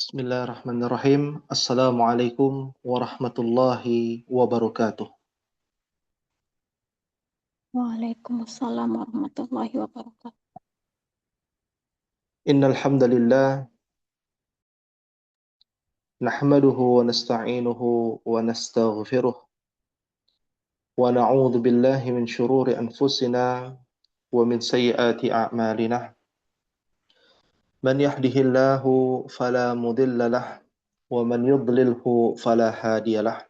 Bismillahirrahmanirrahim. Assalamualaikum warahmatullahi wabarakatuh. Waalaikumsalam warahmatullahi wabarakatuh. Innal hamdalillah nahmaduhu wa nasta'inuhu wa nastaghfiruh wa na'udzu billahi min shururi anfusina wa min sayyiati a'malina. Man yahdihillahu fala mudilla lah wa man yudlilhu fala hadiya lah.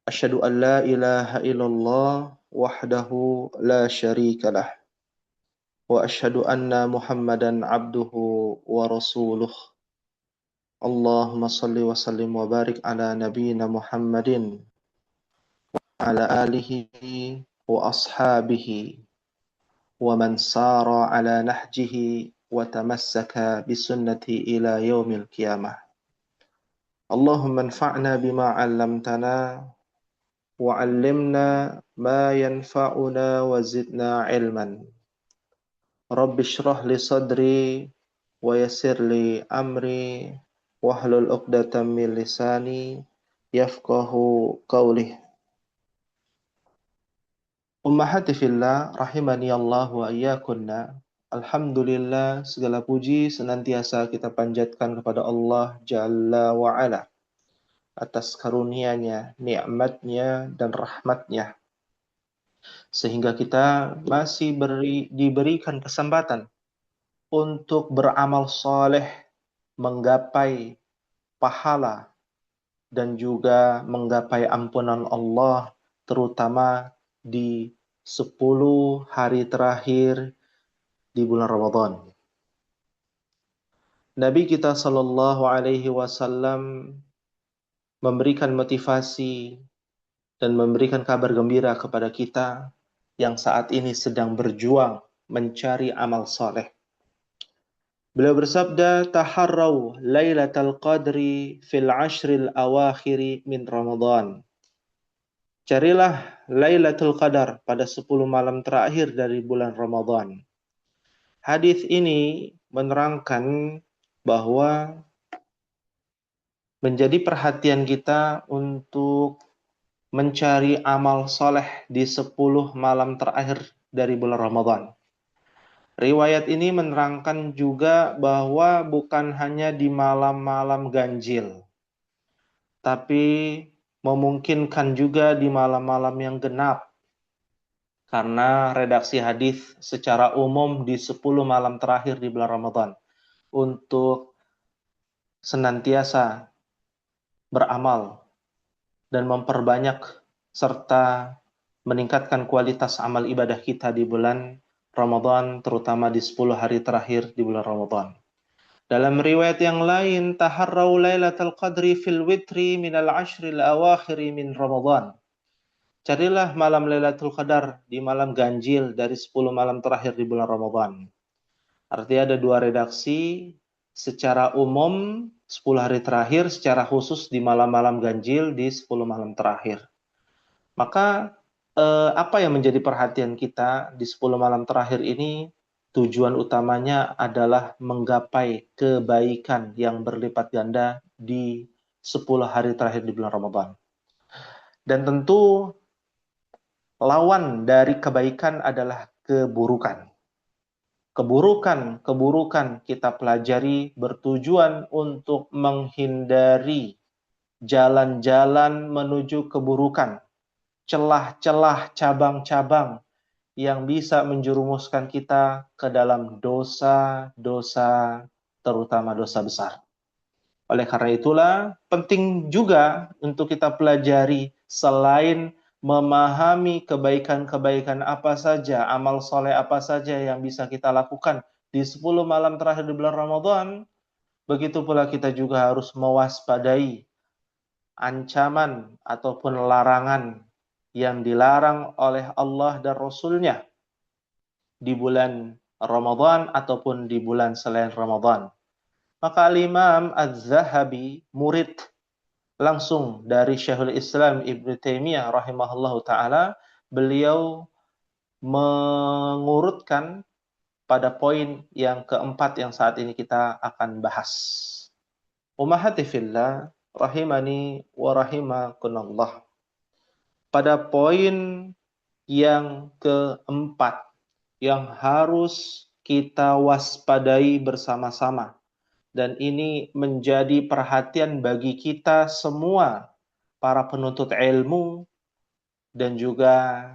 Asyhadu an la ilaha illallah wahdahu la syarika lah. وأشهد أن محمدا عبده ورسوله اللهم صل وسلم وبارك على نبينا محمد على آله وأصحابه ومن سار على نهجه وتمسك بسنته إلى يوم القيامة اللهم انفعنا بما علمتنا وعلمنا ما ينفعنا وزدنا علما Rabbi shrah li sadri wa yassir li amri wahlul 'uqdatam min lisani yafqahu qawli. Ummahati fillah rahimani Allah wa iyyakunna. Alhamdulillah, segala puji senantiasa kita panjatkan kepada Allah Jalla wa Ala atas karunia-Nya, nikmat-Nya dan rahmat-Nya, sehingga kita masih diberikan kesempatan untuk beramal soleh, menggapai pahala, dan juga menggapai ampunan Allah, terutama di 10 hari terakhir di bulan Ramadan. Nabi kita Shallallahu Alaihi Wasallam memberikan motivasi dan memberikan kabar gembira kepada kita yang saat ini sedang berjuang mencari amal soleh. Beliau bersabda, taharraw lailatal qadri fil ashril awakhiri min Ramadan. Carilah Lailatul Qadar pada 10 malam terakhir dari bulan Ramadan. Hadis ini menerangkan bahwa menjadi perhatian kita untuk mencari amal soleh di 10 malam terakhir dari bulan Ramadan. Riwayat ini menerangkan juga bahwa bukan hanya di malam-malam ganjil, tapi memungkinkan juga di malam-malam yang genap. Karena redaksi hadis secara umum di 10 malam terakhir di bulan Ramadan untuk senantiasa beramal dan memperbanyak serta meningkatkan kualitas amal ibadah kita di bulan Ramadan, terutama di 10 hari terakhir di bulan Ramadan. Dalam riwayat yang lain, taharraw lailatul qadri fil witri minal ashril awakhiri min Ramadan. Carilah malam Lailatul Qadar di malam ganjil dari 10 malam terakhir di bulan Ramadan. Artinya ada dua redaksi, secara umum 10 hari terakhir, secara khusus di malam-malam ganjil di 10 malam terakhir. Maka apa yang menjadi perhatian kita di 10 malam terakhir ini? Tujuan utamanya adalah menggapai kebaikan yang berlipat ganda di 10 hari terakhir di bulan Ramadan. Dan tentu lawan dari kebaikan adalah keburukan. Keburukan kita pelajari bertujuan untuk menghindari jalan-jalan menuju keburukan, celah-celah cabang-cabang yang bisa menjerumuskan kita ke dalam dosa-dosa, terutama dosa besar. Oleh karena itulah, penting juga untuk kita pelajari selain memahami kebaikan-kebaikan apa saja, amal soleh apa saja yang bisa kita lakukan di 10 malam terakhir di bulan Ramadan, begitu pula kita juga harus mewaspadai ancaman ataupun larangan yang dilarang oleh Allah dan Rasul-Nya di bulan Ramadan ataupun di bulan selain Ramadan. Maka Imam Az-Zahabi, murid langsung dari Syekhul Islam Ibnu Taimiyah rahimahullahu taala, beliau mengurutkan pada poin yang keempat yang saat ini kita akan bahas. Ummahati fillah, rahimani wa rahimakunallah. Pada poin yang keempat, yang harus kita waspadai bersama-sama, dan ini menjadi perhatian bagi kita semua, para penuntut ilmu, dan juga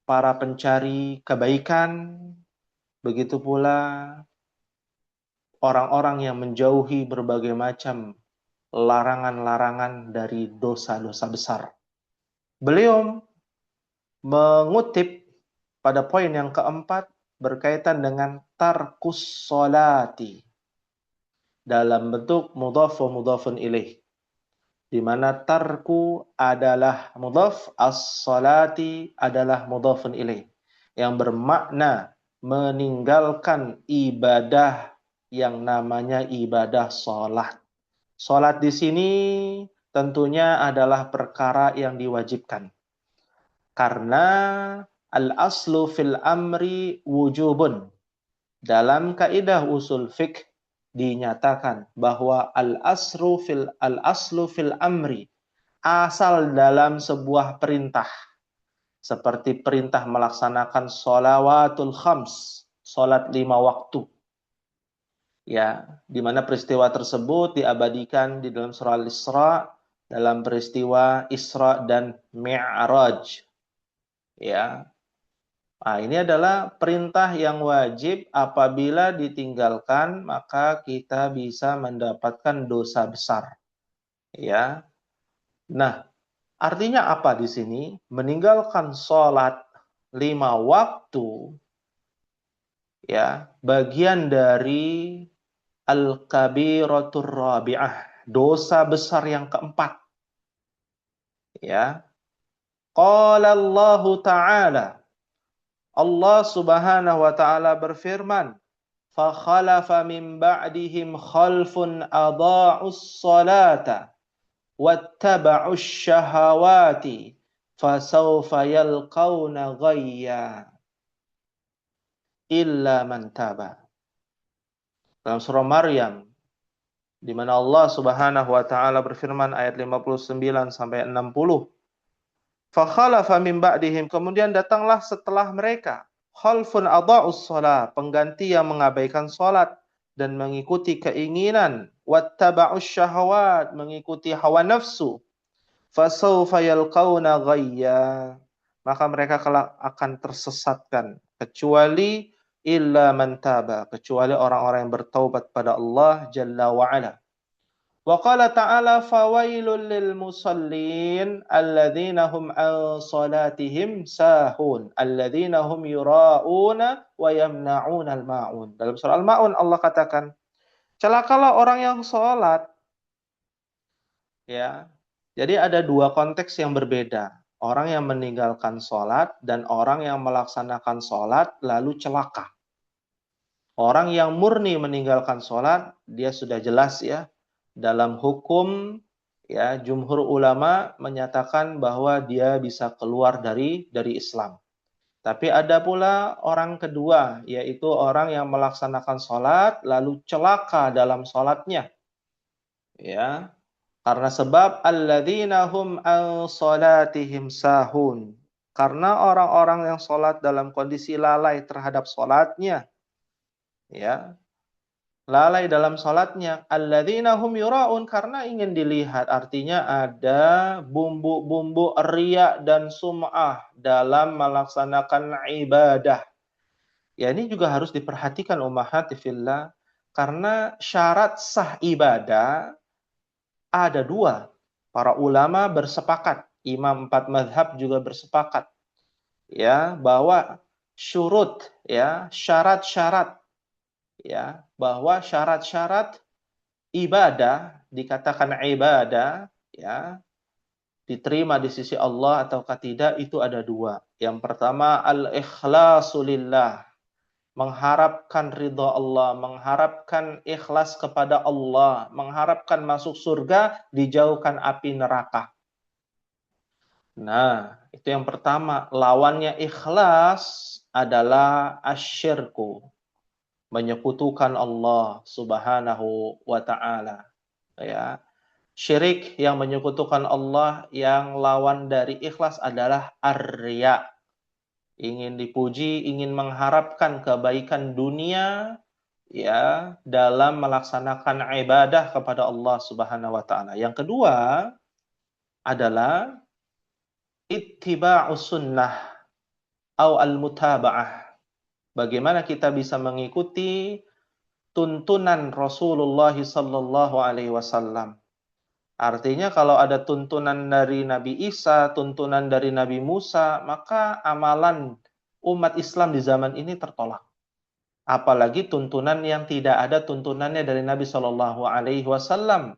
para pencari kebaikan, begitu pula orang-orang yang menjauhi berbagai macam larangan-larangan dari dosa-dosa besar. Beliau mengutip pada poin yang keempat berkaitan dengan tarkus solati dalam bentuk mudhaf wa mudhafun ilaih, di mana tarku adalah mudhaf, as-salati adalah mudhafun ilaih, yang bermakna meninggalkan ibadah yang namanya ibadah salat. Salat di sini tentunya adalah perkara yang diwajibkan. Karena al-aslu fil amri wujubun. Dalam kaidah usul fiqh dinyatakan bahwa al-aslu fil amri, asal dalam sebuah perintah, seperti perintah melaksanakan sholawatul khams, salat 5 waktu. Ya, di mana peristiwa tersebut diabadikan di dalam surah Al-Isra, dalam peristiwa Isra dan Mi'raj. Ya. Nah, ini adalah perintah yang wajib, apabila ditinggalkan maka kita bisa mendapatkan dosa besar. Ya. Nah, artinya apa di sini? Meninggalkan sholat 5 waktu, ya, bagian dari al-kabiratur rabi'ah, dosa besar yang keempat. Ya. Qala Allah Ta'ala, Allah Subhanahu wa taala berfirman, "Fa khalafa min ba'dihim khalfun adha'us salata wattaba'us syahawati fasawfa yalqauna ghayya illa man taba." Dalam surah Maryam, di mana Allah Subhanahu wa taala berfirman ayat 59 sampai 60. Fa khalafa min ba'dihim, kemudian datanglah setelah mereka, khalfun adha'us shalah, pengganti yang mengabaikan salat dan mengikuti keinginan, wattaba'us syahawat, mengikuti hawa nafsu, fasawfa yalqauna ghayya, maka mereka kelak akan tersesatkan, kecuali illa man taba, kecuali orang-orang yang bertaubat pada Allah Jalla wa ala. Wa qala ta'ala fawailul lil musallin alladzina hum an salatihim sahun alladzina hum yura'una wa yamna'una al-ma'un. Dalam surah Al-Ma'un Allah katakan, celakalah orang yang salat. Ya. Jadi ada dua konteks yang berbeda. Orang yang meninggalkan salat dan orang yang melaksanakan salat lalu celaka. Orang yang murni meninggalkan salat, dia sudah jelas ya, dalam hukum, ya, jumhur ulama menyatakan bahwa dia bisa keluar dari Islam. Tapi ada pula orang kedua, yaitu orang yang melaksanakan sholat lalu celaka dalam sholatnya. Ya, karena sebab alladzina hum an sholatihim sahun. Karena orang-orang yang sholat dalam kondisi lalai terhadap sholatnya. Ya, lalai dalam sholatnya, alladzina hum yura'un, karena ingin dilihat, artinya ada bumbu-bumbu riya dan sum'ah dalam melaksanakan ibadah. Ya, ini juga harus diperhatikan ummahati fillah, karena syarat sah ibadah ada dua. Para ulama bersepakat, imam 4 mazhab juga bersepakat, ya, bahwa syurut, ya, syarat-syarat, ya, bahwa syarat-syarat ibadah, dikatakan ibadah, ya, diterima di sisi Allah ataukah tidak, itu ada dua. Yang pertama, al-ikhlasu lillah, mengharapkan ridha Allah, mengharapkan ikhlas kepada Allah, mengharapkan masuk surga, dijauhkan api neraka. Nah, itu yang pertama. Lawannya ikhlas adalah asyirku, menyekutukan Allah Subhanahu wa ta'ala. Ya. Syirik yang menyekutukan Allah, yang lawan dari ikhlas adalah ar-riya. Ingin dipuji, ingin mengharapkan kebaikan dunia ya dalam melaksanakan ibadah kepada Allah Subhanahu wa taala. Yang kedua adalah ittiba'us sunnah atau al-mutaba'ah. Bagaimana kita bisa mengikuti tuntunan Rasulullah sallallahu alaihi wasallam. Artinya kalau ada tuntunan dari Nabi Isa, tuntunan dari Nabi Musa, maka amalan umat Islam di zaman ini tertolak. Apalagi tuntunan yang tidak ada tuntunannya dari Nabi Shallallahu Alaihi Wasallam.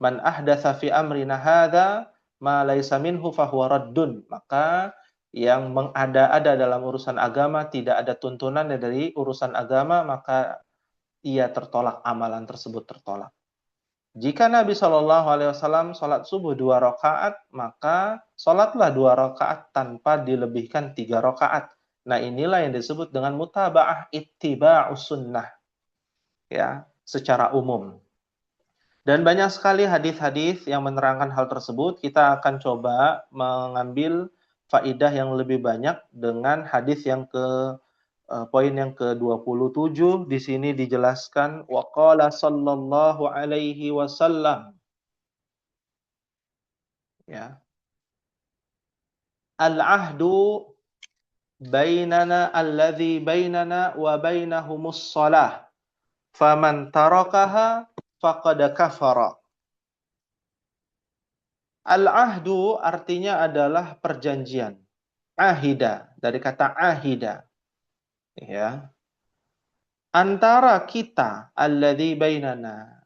Man ahdatsa fi amrina hadza ma laisa minhu fahuwa raddun. Maka yang mengada-ada dalam urusan agama, tidak ada tuntunannya dari urusan agama, maka ia tertolak, amalan tersebut tertolak. Jika Nabi Shallallahu Alaihi Wasallam sholat subuh 2 rakaat, maka sholatlah 2 rakaat tanpa dilebihkan 3 rakaat. Nah, inilah yang disebut dengan mutaba'ah ittiba'us sunnah, ya, secara umum. Dan banyak sekali hadis-hadis yang menerangkan hal tersebut. Kita akan coba mengambil faidah yang lebih banyak dengan hadis yang poin yang ke-27. Di sini dijelaskan waqala sallallahu alaihi wasallam, ya. Al-ahdu bainana alladhi bainana wa bainahumus shalah. Faman tarakaha faqad kafara. Al-ahdu artinya adalah perjanjian. Ahida, dari kata ahida. Ya. Antara kita alladhi bainana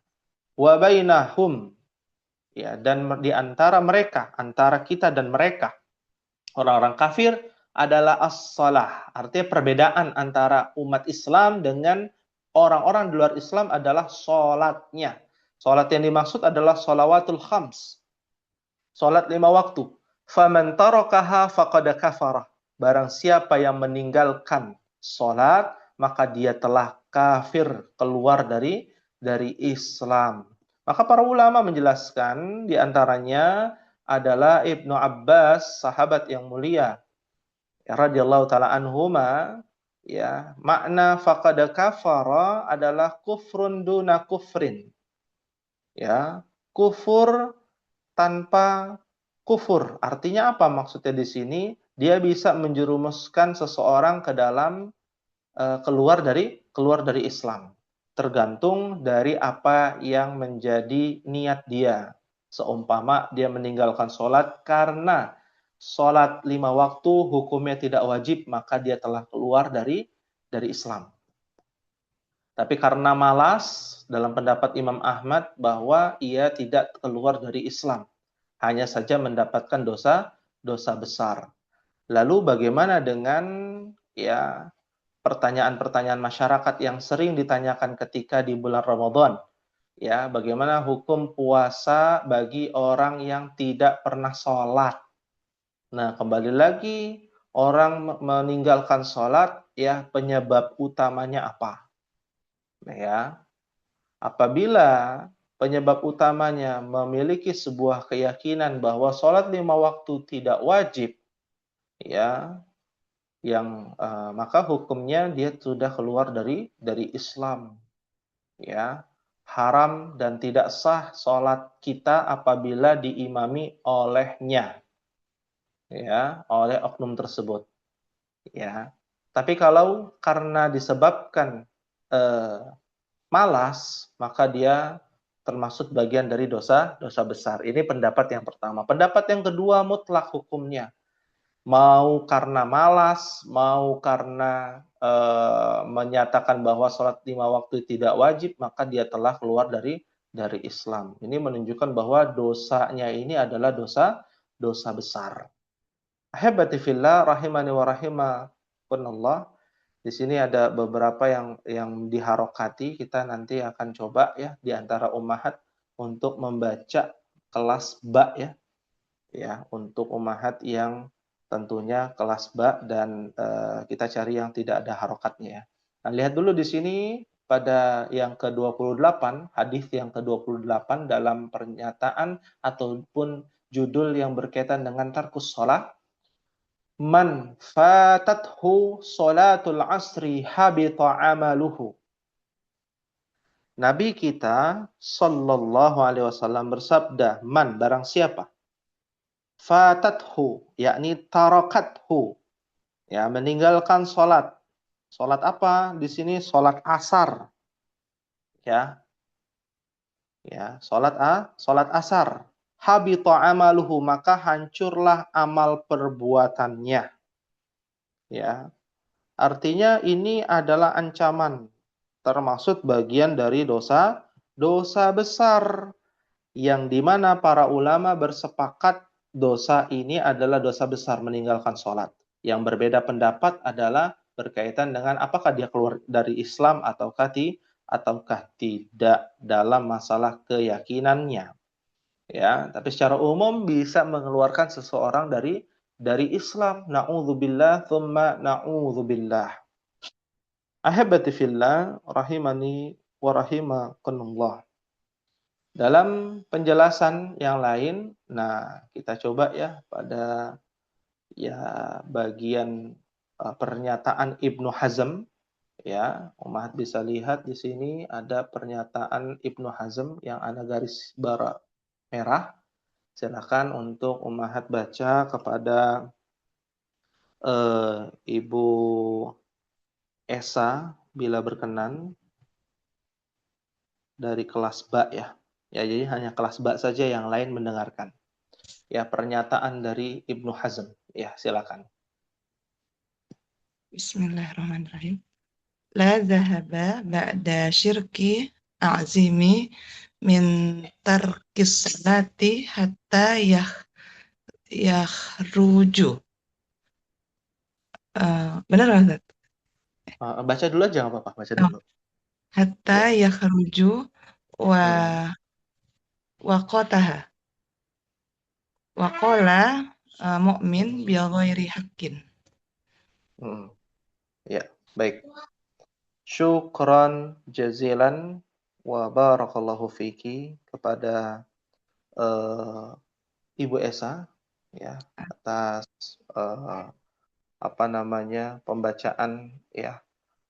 wa bainahum. Ya, dan di antara mereka, antara kita dan mereka, orang-orang kafir, adalah as-salah. Artinya perbedaan antara umat Islam dengan orang-orang di luar Islam adalah sholatnya. Sholat yang dimaksud adalah sholawatul khams. Sholat 5 waktu. Faman tarakaha faqad kafara. Barang siapa yang meninggalkan sholat, maka dia telah kafir, keluar dari Islam. Maka para ulama menjelaskan, di antaranya adalah Ibnu Abbas, sahabat yang mulia, ya, radhiyallahu taala anhuma, ya, makna faqad kafara adalah kufrun duna kufrin. Ya, kufur tanpa kufur. Artinya apa maksudnya di sini? Dia bisa menjerumuskan seseorang ke dalam keluar dari Islam. Tergantung dari apa yang menjadi niat dia. Seumpama dia meninggalkan sholat karena sholat 5 waktu hukumnya tidak wajib, maka dia telah keluar dari Islam. Tapi karena malas, dalam pendapat Imam Ahmad, bahwa ia tidak keluar dari Islam, hanya saja mendapatkan dosa besar. Lalu bagaimana dengan ya pertanyaan-pertanyaan masyarakat yang sering ditanyakan ketika di bulan Ramadan? Ya, bagaimana hukum puasa bagi orang yang tidak pernah sholat? Nah, kembali lagi, orang meninggalkan sholat, ya, penyebab utamanya apa? Ya, apabila penyebab utamanya memiliki sebuah keyakinan bahwa sholat 5 waktu tidak wajib, ya, yang maka hukumnya dia sudah keluar dari Islam, ya. Haram dan tidak sah sholat kita apabila diimami olehnya, ya, oleh oknum tersebut, ya. Tapi kalau karena disebabkan malas, maka dia termasuk bagian dari dosa besar. Ini pendapat yang pertama. Pendapat yang kedua, mutlak hukumnya. Mau karena malas, mau karena menyatakan bahwa sholat 5 waktu tidak wajib, maka dia telah keluar dari Islam. Ini menunjukkan bahwa dosanya ini adalah dosa besar. Ahibati fillah rahimani wa rahimakumullah. Di sini ada beberapa yang diharokati. Kita nanti akan coba ya di antara ummahat untuk membaca kelas ba, ya untuk ummahat yang tentunya kelas ba, dan kita cari yang tidak ada harokatnya, ya. Nah, lihat dulu di sini pada yang ke-28, hadis yang ke-28 dalam pernyataan ataupun judul yang berkaitan dengan tarkus shalah. Man fatathu salatul asri habita amaluhu. Nabi kita sallallahu alaihi wasallam bersabda, man barang siapa fatathu yakni tarakathu ya meninggalkan salat. Salat apa? Di sini salat asar. Ya. Ya, salat asar. Habita amaluhu maka hancurlah amal perbuatannya. Ya. Artinya ini adalah ancaman termasuk bagian dari dosa besar yang dimana para ulama bersepakat dosa ini adalah dosa besar meninggalkan sholat. Yang berbeda pendapat adalah berkaitan dengan apakah dia keluar dari Islam ataukah tidak dalam masalah keyakinannya. Ya, tapi secara umum bisa mengeluarkan seseorang dari Islam. Na'udzubillah tsumma na'udzubillah. Ahibati fillah rahimani wa rahimakumullah. Dalam penjelasan yang lain, nah kita coba ya pada ya bagian pernyataan Ibnu Hazm ya, Umat bisa lihat di sini ada pernyataan Ibnu Hazm yang ada garis merah. Silakan untuk Umat baca kepada Ibu Esa bila berkenan dari kelas ba ya. Ya, jadi hanya kelas ba saja yang lain mendengarkan. Ya, pernyataan dari Ibnu Hazm. Ya, silakan. Bismillahirrahmanirrahim. La zahaba ba'da syirki a'zimi min tarkis salati hatta yakhruju. Benar nggak? Baca dulu aja nggak apa-apa, baca dulu. Hatta yakhruju wa qataha. Wa qala mu'min bi ghairi haqqin. Ya, baik. Syukran jazilan wa barakallahu fiki kepada Ibu Esa ya atas pembacaan ya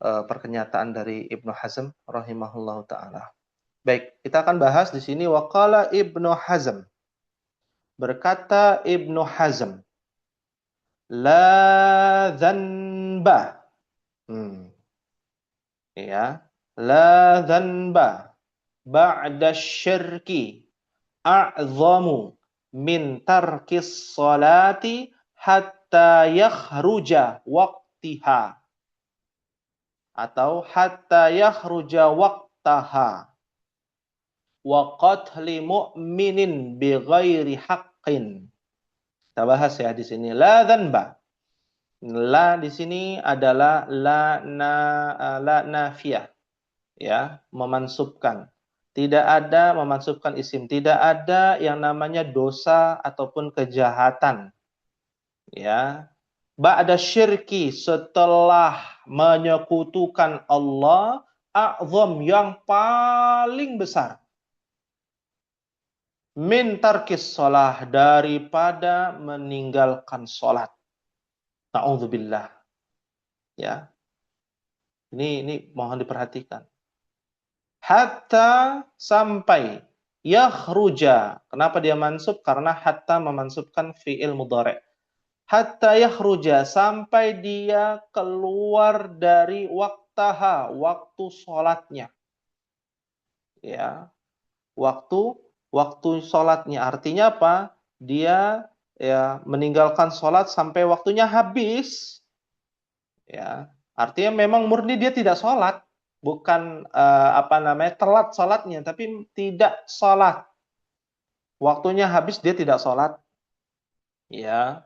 pernyataan dari Ibnu Hazm rahimahullahu taala. Baik, kita akan bahas di sini waqala Ibnu Hazm. Berkata Ibnu Hazm, la dzanba. Ya, la dzanba ba'da syirki a'zamu min tarkis salati hatta yakhruja waqtiha atau hatta yakhruja waqtaha wa qatli mu'minin bighairi haqqin. Kita bahas ya di sini la dzanba. La di sini adalah la nafiyah. Ya, memansubkan. Tidak ada memansubkan isim, tidak ada yang namanya dosa ataupun kejahatan. Ya. Ba'da syirki setelah menyekutukan Allah a'zam yang paling besar. Min tarkis shalah daripada meninggalkan salat. Na'udzubillah. Ya. Ini mohon diperhatikan. Hatta sampai yakhruja. Kenapa dia mansub? Karena hatta memansubkan fi'il mudhari'. Hatta yakhruja sampai dia keluar dari waktaha, waktu salatnya. Ya. Waktu salatnya artinya apa? Dia ya meninggalkan salat sampai waktunya habis. Ya. Artinya memang murni dia tidak salat. Bukan telat salatnya, tapi tidak salat. Waktunya habis dia tidak salat. Ya.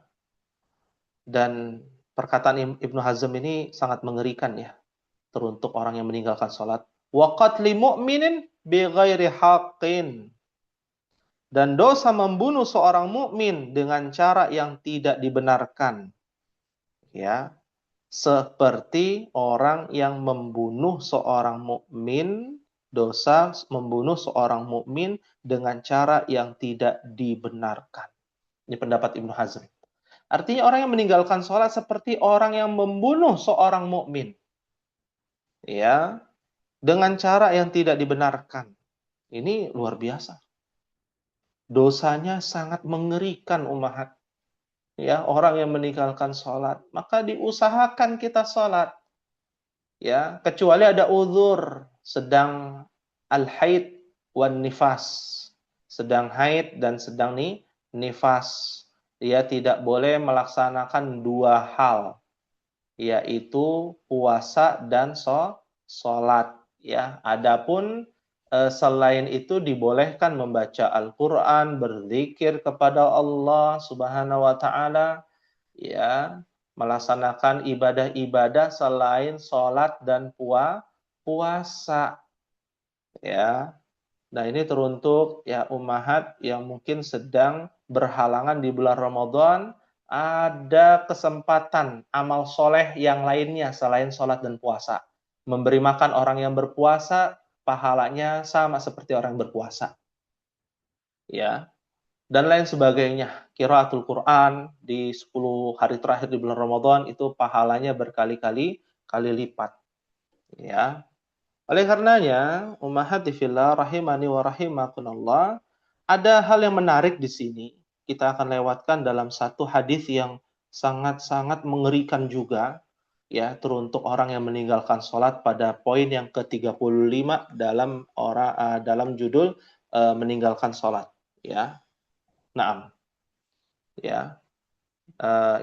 Dan perkataan Ibnu Hazm ini sangat mengerikan ya. Teruntuk orang yang meninggalkan salat. Wa qatli mu'minin bighairi haqqin. Dan dosa membunuh seorang mukmin dengan cara yang tidak dibenarkan. Ya. seperti orang yang membunuh seorang mukmin, dosa membunuh seorang mukmin dengan cara yang tidak dibenarkan. Ini pendapat Ibnu Hazm. Artinya orang yang meninggalkan sholat seperti orang yang membunuh seorang mukmin, ya, dengan cara yang tidak dibenarkan. Ini luar biasa. Dosanya sangat mengerikan, ummahat. Ya, orang yang meninggalkan sholat, maka diusahakan kita sholat. Ya, kecuali ada uzur, sedang al-haid wan nifas, sedang haid dan sedang nifas. Dia tidak boleh melaksanakan dua hal, yaitu puasa dan sholat. Ya, adapun selain itu dibolehkan membaca Al-Quran, berzikir kepada Allah Subhanahu wa Ta'ala, ya, melaksanakan ibadah-ibadah selain sholat dan puasa, ya. Nah, ini teruntuk ya ummahat yang mungkin sedang berhalangan di bulan Ramadan, ada kesempatan amal soleh yang lainnya selain sholat dan puasa. Memberi makan orang yang berpuasa, pahalanya sama seperti orang yang berpuasa. Ya, dan lain sebagainya. Qiraatul Quran di 10 hari terakhir di bulan Ramadan itu pahalanya berkali-kali lipat. Ya. Oleh karenanya, ummahati fillah rahimani wa rahimakumullah, ada hal yang menarik di sini. Kita akan lewatkan dalam satu hadis yang sangat-sangat mengerikan juga, ya, teruntuk orang yang meninggalkan sholat pada poin yang ke-35 dalam judul meninggalkan sholat, ya. Naam. Ya,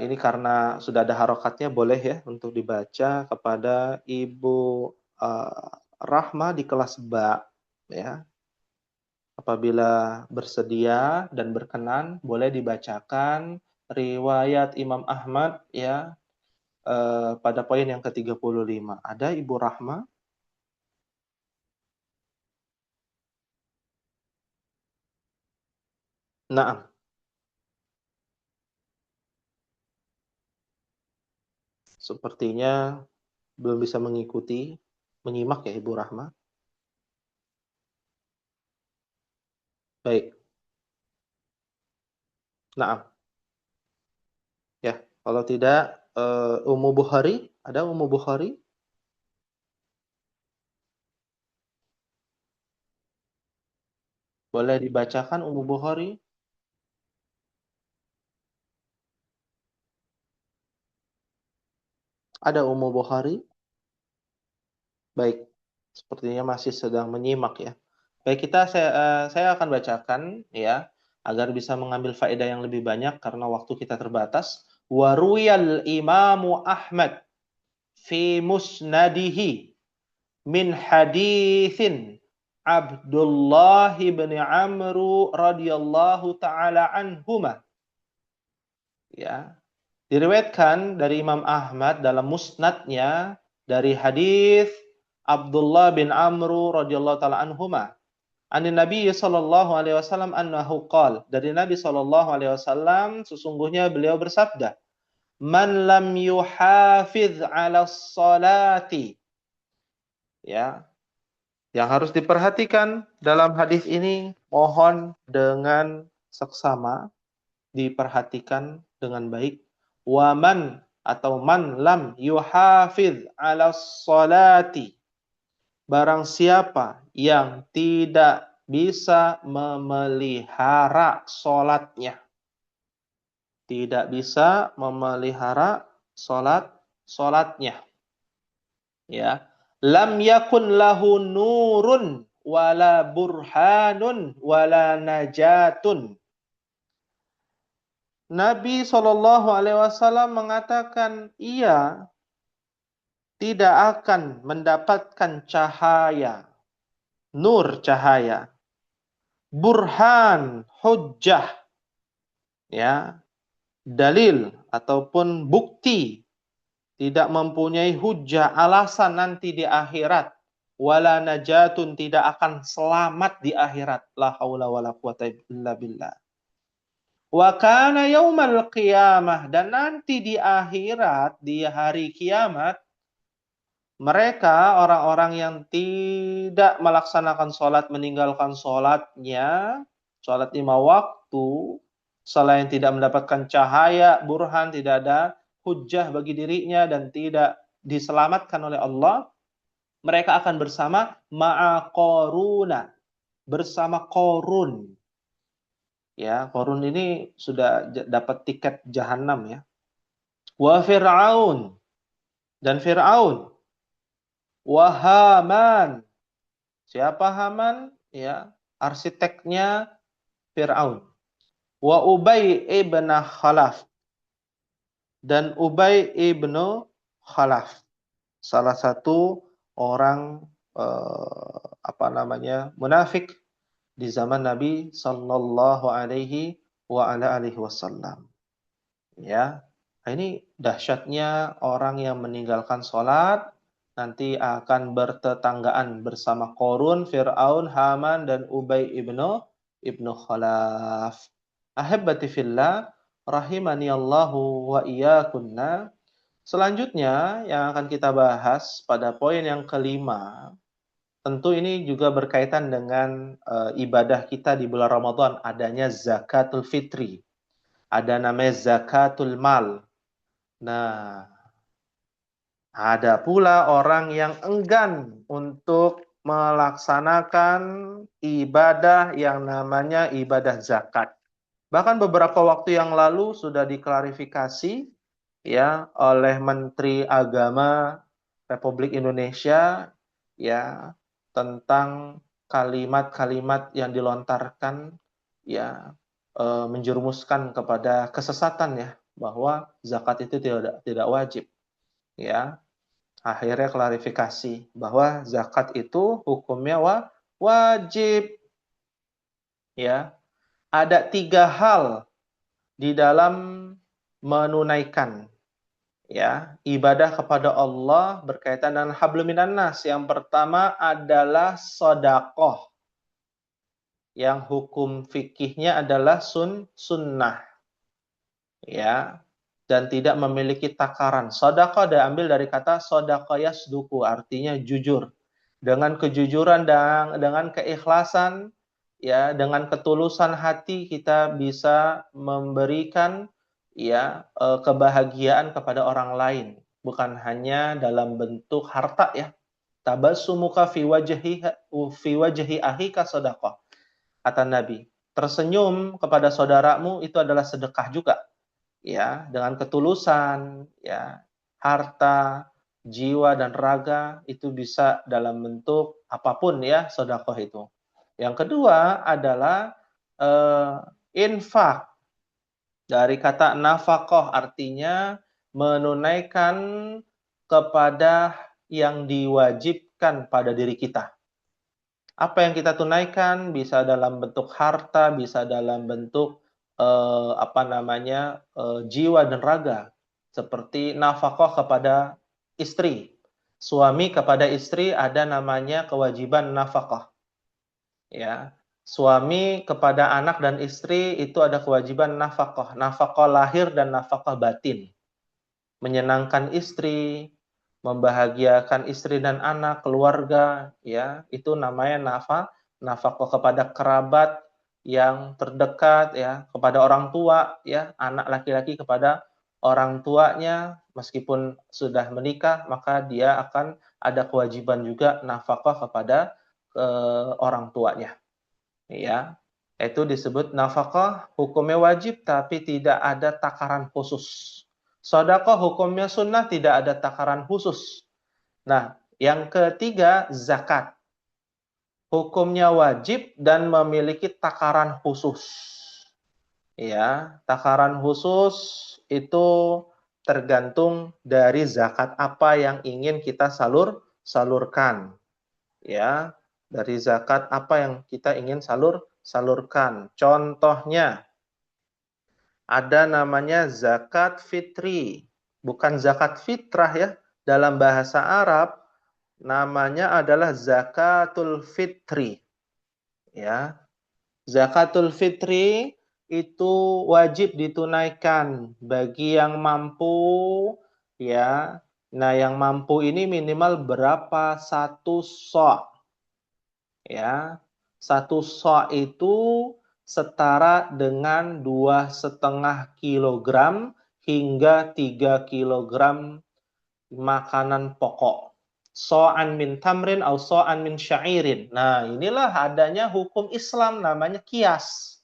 ini karena sudah ada harokatnya, boleh ya untuk dibaca kepada Ibu Rahma di kelas ba, ya. Apabila bersedia dan berkenan, boleh dibacakan riwayat Imam Ahmad, ya, pada poin yang ke-35. Ada Ibu Rahma? Naam. Sepertinya belum bisa mengikuti, menyimak ya Ibu Rahma. Baik. Naam. Ya, kalau tidak Ummu Bukhari, ada Ummu Bukhari? Boleh dibacakan Ummu Bukhari? Ada Ummu Bukhari? Baik, sepertinya masih sedang menyimak ya. Baik, saya akan bacakan ya agar bisa mengambil faedah yang lebih banyak karena waktu kita terbatas. Wa ruwiyal Imamu Ahmad fi musnadihi min haditsin Abdullah bin Amru radhiyallahu taala anhuma. Ya. Diriwayatkan dari Imam Ahmad dalam musnadnya dari hadis Abdullah bin Amru radhiyallahu taala anhuma. Anin Nabi sallallahu alaihi wasallam annahu qala, dari Nabi sallallahu alaihi wasallam sesungguhnya beliau bersabda, man lam yuhafiz 'ala sholati. Ya, yang harus diperhatikan dalam hadis ini, mohon dengan seksama diperhatikan dengan baik. Waman atau man lam yuhafiz 'ala sholati. Barang siapa yang tidak bisa memelihara sholatnya. Tidak bisa memelihara sholatnya. Ya. Lam yakun lahu nurun wala burhanun wala najatun. Nabi SAW mengatakan, ia tidak akan mendapatkan cahaya, nur cahaya, burhan, hujjah, ya, dalil ataupun bukti, tidak mempunyai hujjah, alasan nanti di akhirat, wala najatun, tidak akan selamat di akhirat. La haula wala quwata illa billah. Wa kana yaumal qiyamah, dan nanti di akhirat, di hari kiamat, mereka orang-orang yang tidak melaksanakan sholat, meninggalkan sholatnya, sholat 5 waktu, selain tidak mendapatkan cahaya, burhan, tidak ada hujjah bagi dirinya dan tidak diselamatkan oleh Allah, mereka akan bersama ma'a Qaruna, bersama Qarun. Ya, Qarun ini sudah dapat tiket jahanam ya. Wa Fir'aun, dan Fir'aun. Wa Haman. Siapa Haman? Ya, arsiteknya Fir'aun. Wa Ubay ibn Khalaf, dan Ubay ibnu Khalaf, salah satu orang munafik di zaman Nabi sallallahu alaihi wasallam. Ya, ini dahsyatnya orang yang meninggalkan sholat nanti akan bertetanggaan bersama Qarun, Fir'aun, Haman, dan Ubay ibnu Khalaf. Ahibbati fillah, rahimani Allahu wa iyyakunna. Selanjutnya yang akan kita bahas pada poin yang kelima, tentu ini juga berkaitan dengan ibadah kita di bulan Ramadan, adanya zakatul fitri. Ada namanya zakatul mal. Nah, ada pula orang yang enggan untuk melaksanakan ibadah yang namanya ibadah zakat. Bahkan beberapa waktu yang lalu sudah diklarifikasi ya oleh Menteri Agama Republik Indonesia ya tentang kalimat-kalimat yang dilontarkan ya menjerumuskan kepada kesesatan ya, bahwa zakat itu tidak wajib ya. Akhirnya klarifikasi bahwa zakat itu hukumnya wajib ya. Ada 3 hal di dalam menunaikan ya ibadah kepada Allah berkaitan dengan hablum minan nas. Yang pertama adalah sedekah, yang hukum fikihnya adalah sunnah ya, dan tidak memiliki takaran. Sedekah diambil dari kata sedekah yasduku, artinya jujur. Dengan kejujuran dan dengan keikhlasan ya, dengan ketulusan hati kita bisa memberikan ya kebahagiaan kepada orang lain, bukan hanya dalam bentuk harta ya. Tabassumuka fi wajhi ahika sedekah, kata Nabi. Tersenyum kepada saudaramu itu adalah sedekah juga. Ya, dengan ketulusan, ya, harta, jiwa dan raga itu bisa dalam bentuk apapun ya, sedekah itu. Yang kedua adalah infak, dari kata nafkah, artinya menunaikan kepada yang diwajibkan pada diri kita. Apa yang kita tunaikan bisa dalam bentuk harta, bisa dalam bentuk jiwa dan raga, seperti nafkah kepada istri. Suami kepada istri ada namanya kewajiban nafkah. Ya. Suami kepada anak dan istri itu ada kewajiban nafkah. Nafkah lahir dan nafkah batin. Menyenangkan istri, membahagiakan istri dan anak, keluarga, ya, itu namanya nafkah kepada kerabat yang terdekat ya, kepada orang tua ya, anak laki-laki kepada orang tuanya meskipun sudah menikah, maka dia akan ada kewajiban juga nafkah kepada orang tuanya. Ya, itu disebut nafkah, hukumnya wajib tapi tidak ada takaran khusus. Sedekah hukumnya sunnah, tidak ada takaran khusus. Nah, yang ketiga zakat. Hukumnya wajib dan memiliki takaran khusus. Ya, takaran khusus itu tergantung dari zakat apa yang ingin kita salurkan. Ya, dari zakat apa yang kita ingin salurkan. Contohnya ada namanya zakat fitri, bukan zakat fitrah ya. Dalam bahasa Arab namanya adalah zakatul fitri. Ya. Zakatul fitri itu wajib ditunaikan bagi yang mampu, ya. Nah, yang mampu ini minimal berapa? 1 sa'. Ya. 1 sa' itu setara dengan 2,5 kilogram hingga 3 kilogram makanan pokok. So'an min tamrin atau so'an min syairin. Nah, inilah adanya hukum Islam namanya kias.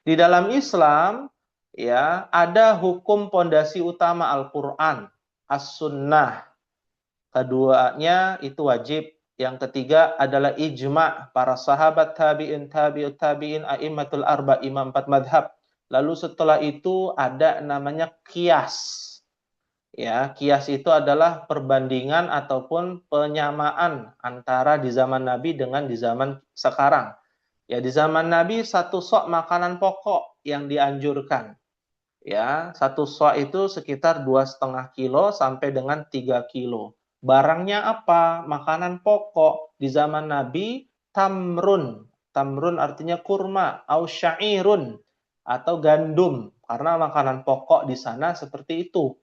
Di dalam Islam, ya, ada hukum pondasi utama Al-Qur'an, As-Sunnah. Keduanya itu wajib. Yang ketiga adalah ijma' para sahabat, tabi'in, tabi'ut tabi'in, a'immatul arba, imam 4 madhab. Lalu setelah itu ada namanya kias. Ya, kias itu adalah perbandingan ataupun penyamaan antara di zaman Nabi dengan di zaman sekarang. Ya, di zaman Nabi 1 sa' makanan pokok yang dianjurkan. Ya, 1 sa' itu sekitar 2,5 kilo sampai dengan 3 kilo. Barangnya apa? Makanan pokok di zaman Nabi tamrun. Tamrun artinya kurma, au syairun atau gandum, karena makanan pokok di sana seperti itu.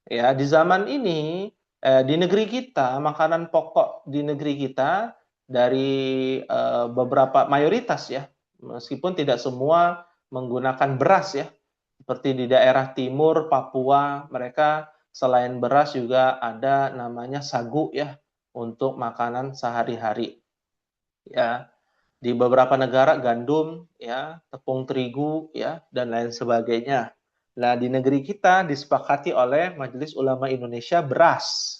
Ya, di zaman ini di negeri kita, makanan pokok di negeri kita dari beberapa mayoritas ya, meskipun tidak semua menggunakan beras ya. Seperti di daerah timur Papua, mereka selain beras juga ada namanya sagu ya untuk makanan sehari-hari. Ya, di beberapa negara gandum ya, tepung terigu ya dan lain sebagainya. Nah, di negeri kita disepakati oleh Majelis Ulama Indonesia beras.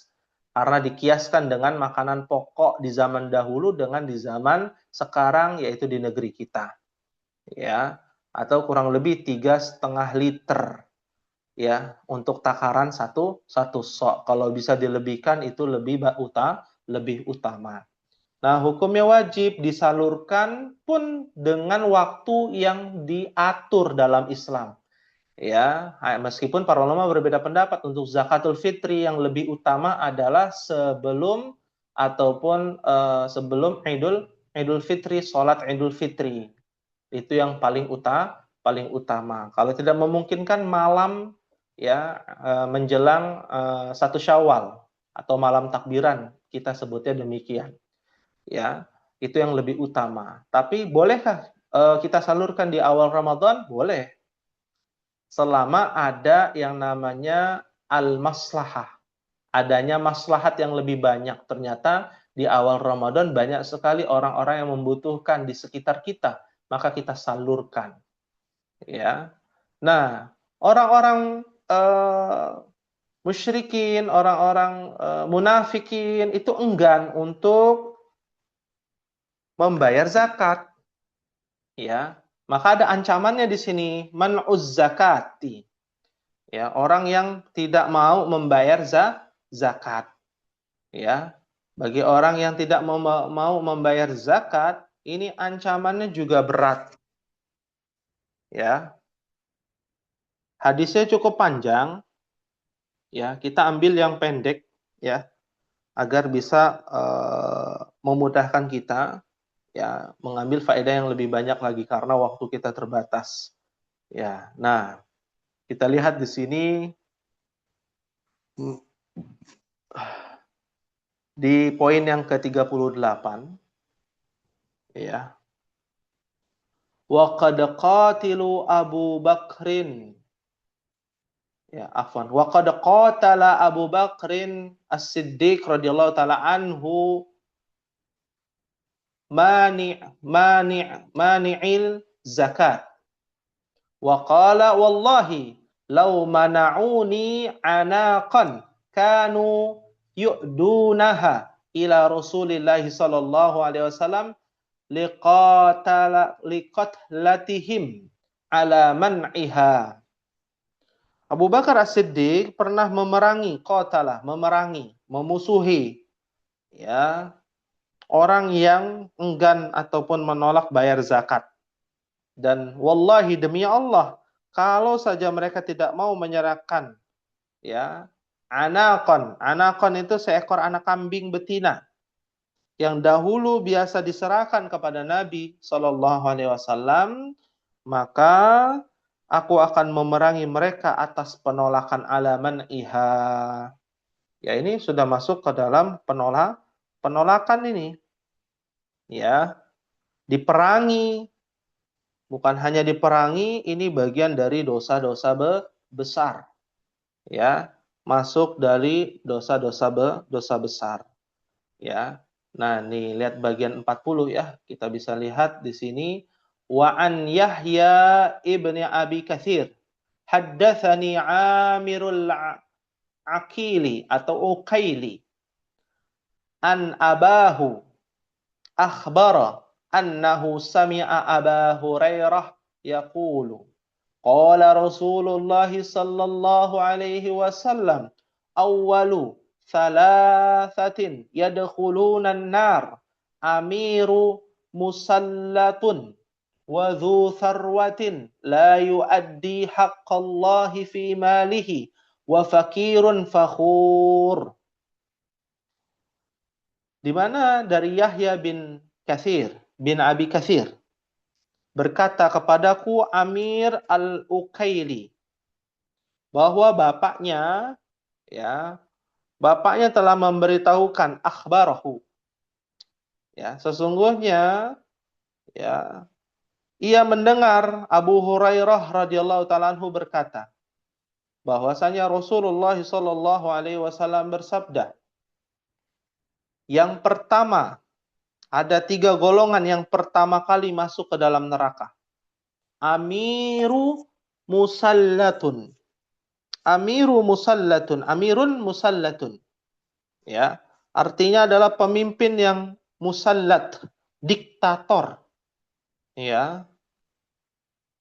Karena dikiaskan dengan makanan pokok di zaman dahulu dengan di zaman sekarang, yaitu di negeri kita. Ya, atau kurang lebih 3,5 liter. Ya, untuk takaran satu sa'. Kalau bisa dilebihkan itu lebih utama. Nah, hukumnya wajib disalurkan pun dengan waktu yang diatur dalam Islam. Ya, meskipun para ulama berbeda pendapat untuk zakatul fitri yang lebih utama adalah sebelum ataupun sebelum Idul Fitri, salat Idul Fitri. Itu yang paling utama. Kalau tidak memungkinkan malam ya menjelang 1 Syawal atau malam takbiran, kita sebutnya demikian. Ya, itu yang lebih utama. Tapi bolehkah kita salurkan di awal Ramadan? Boleh. Selama ada yang namanya al-maslahah. Adanya maslahat yang lebih banyak. Ternyata di awal Ramadan banyak sekali orang-orang yang membutuhkan di sekitar kita, maka kita salurkan. Ya. Nah, orang-orang musyrikin, orang-orang munafikin itu enggan untuk membayar zakat. Ya. Maka ada ancamannya di sini, man'uz zakati. Ya, orang yang tidak mau membayar zakat. Ya. Bagi orang yang tidak mau membayar zakat, ini ancamannya juga berat. Ya. Hadisnya cukup panjang. Ya, kita ambil yang pendek ya, agar bisa memudahkan kita ya mengambil faedah yang lebih banyak lagi karena waktu kita terbatas. Ya. Nah, kita lihat di sini di poin yang ke-38 ya. Wa qad qatilu Abu Bakrin. Ya, afwan. Wa qad qatala Abu Bakrin As-Siddiq radhiyallahu taala anhu mani'il zakat. Wa qala wallahi law mana'uni anaqan kanu yu'dunaha ila Rasulillah sallallahu alaihi wasallam liqatlatihim ala man'iha. Abu Bakar As-Siddiq pernah memerangi, memusuhi ya orang yang enggan ataupun menolak bayar zakat. Dan wallahi demi Allah, kalau saja mereka tidak mau menyerahkan ya anakon itu seekor anak kambing betina yang dahulu biasa diserahkan kepada Nabi Shallallahu Alaihi Wasallam, maka aku akan memerangi mereka atas penolakan alaman iha. Ya, ini sudah masuk ke dalam penolakan ini. Ya, diperangi. Bukan hanya diperangi, ini bagian dari dosa-dosa besar. Ya, masuk dari dosa besar. Ya. Nah, nih lihat bagian 40 ya. Kita bisa lihat di sini wa an Yahya ibni Abi Katsir haddatsani Amirul Aqili atau Uqaili an abahu akhbara annahu sami'a Aba Hurairah yaqulu qala Rasulullah sallallahu alaihi wasallam awwalu thalathatin yadkhuluna an-nar amiru musallatun wa dhu tharwatin la yuaddi haqqallahi fi malihi wa fakirun fakhur. Di mana dari Yahya bin Katsir bin Abi Katsir berkata kepadaku Amir al-Uqaili bahwa bapaknya telah memberitahukan akhbarahu, ya, sesungguhnya, ya, ia mendengar Abu Hurairah radhiyallahu taala anhu berkata bahwasanya Rasulullah sallallahu alaihi wasallam bersabda, yang pertama, ada 3 golongan yang pertama kali masuk ke dalam neraka. Amirun musallatun. Amirun musallatun. Ya, artinya adalah pemimpin yang musallat, diktator. Ya.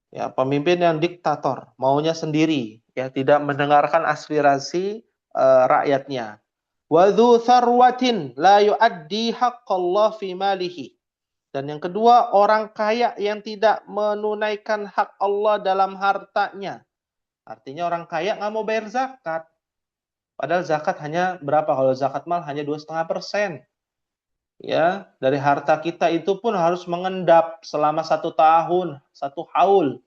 Ya, pemimpin yang diktator, maunya sendiri, ya, tidak mendengarkan aspirasi rakyatnya. Wa dzu tharwatin la yuaddi haqqallah fi malihi. Dan yang kedua, orang kaya yang tidak menunaikan hak Allah dalam hartanya. Artinya orang kaya nggak mau bayar zakat. Padahal zakat hanya berapa? Kalau zakat mal hanya 2,5%. Ya, dari harta kita itu pun harus mengendap selama 1 tahun, 1 haul.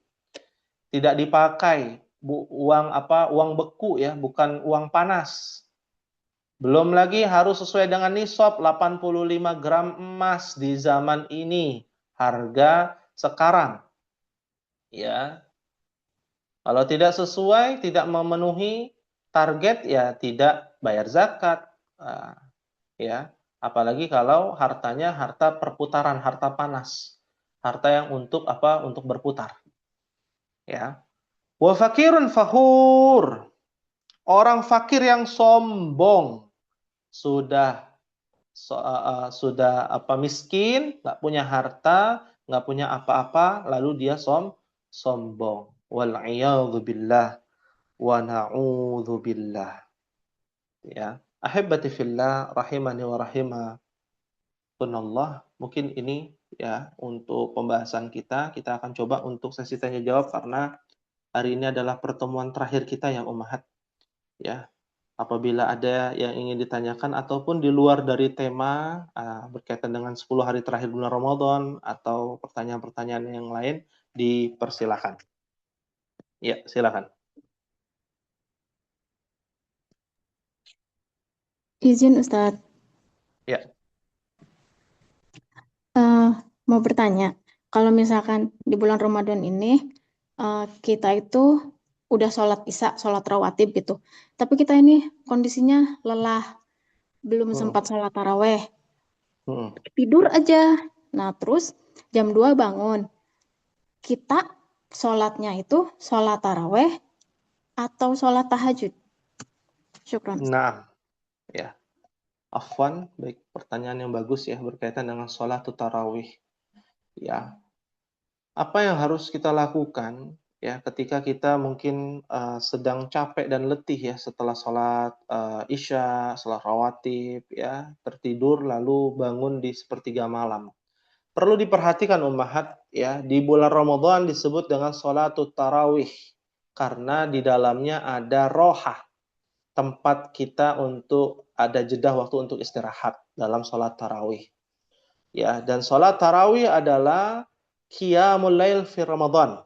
Tidak dipakai uang beku ya, bukan uang panas. Belum lagi harus sesuai dengan nisab 85 gram emas di zaman ini, harga sekarang. Ya. Kalau tidak sesuai, tidak memenuhi target, ya tidak bayar zakat. Ya. Apalagi kalau hartanya harta perputaran, harta panas. Harta yang untuk Untuk berputar. Ya. Wa fakirun fakhur. Orang fakir yang sombong. Sudah miskin, nggak punya harta, nggak punya apa-apa, lalu dia sombong. Wal'iyadzubillah wa na'udzubillah. Ya, ahibbati fillah rahimani wa rahimakumullah. Mungkin ini ya untuk pembahasan kita akan coba untuk sesi tanya jawab karena hari ini adalah pertemuan terakhir kita yang ummahat. Ya. Apabila ada yang ingin ditanyakan ataupun di luar dari tema berkaitan dengan 10 hari terakhir bulan Ramadan atau pertanyaan-pertanyaan yang lain, dipersilakan. Ya, silakan. Izin Ustadz. Ya. Mau bertanya, kalau misalkan di bulan Ramadan ini kita itu udah sholat isya, sholat rawatib gitu, tapi kita ini kondisinya lelah, belum sempat sholat taraweh, tidur aja. Nah terus jam 2 bangun, kita sholatnya itu sholat taraweh atau sholat tahajud? Syukran. Nah, ya. Afwan, baik, pertanyaan yang bagus ya berkaitan dengan sholat tarawih. Ya, apa yang harus kita lakukan ya ketika kita mungkin sedang capek dan letih ya setelah sholat isya, sholat rawatib ya, tertidur lalu bangun di sepertiga malam. Perlu diperhatikan ummahat ya, di bulan Ramadan disebut dengan sholatut tarawih karena di dalamnya ada rohah, tempat kita untuk ada jeda waktu untuk istirahat dalam sholat tarawih. Ya, dan sholat tarawih adalah qiyamul lail fi Ramadan.